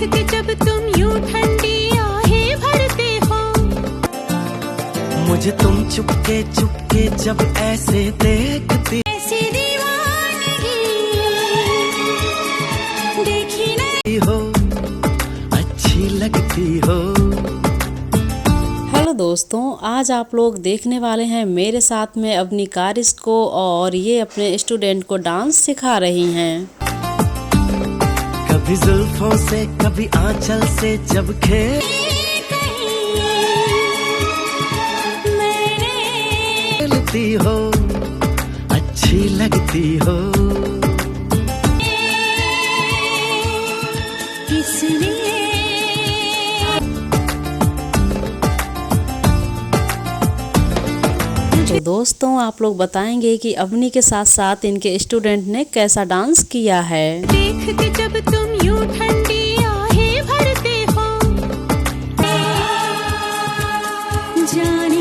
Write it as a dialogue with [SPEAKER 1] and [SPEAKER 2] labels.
[SPEAKER 1] देखते जब तुम यूं ठंडी आहें भरते हो,
[SPEAKER 2] मुझे तुम चुपके चुपके जब ऐसे देखती,
[SPEAKER 1] ऐसी दीवानगी देखी नहीं
[SPEAKER 2] हो अच्छी लगती हो।
[SPEAKER 3] हेलो दोस्तों, आज आप लोग देखने वाले हैं मेरे साथ में अपनी कारिस को, और ये अपने स्टूडेंट को डांस सिखा रही हैं।
[SPEAKER 2] कभी जुल्फों से कभी आंचल से जब खेलती हो अच्छी लगती हो।
[SPEAKER 3] तो दोस्तों, आप लोग बताएंगे कि अवनी के साथ साथ इनके स्टूडेंट ने कैसा डांस किया है।
[SPEAKER 1] देखते जब तुम यूं ठंडी आहें भरते हो, जाने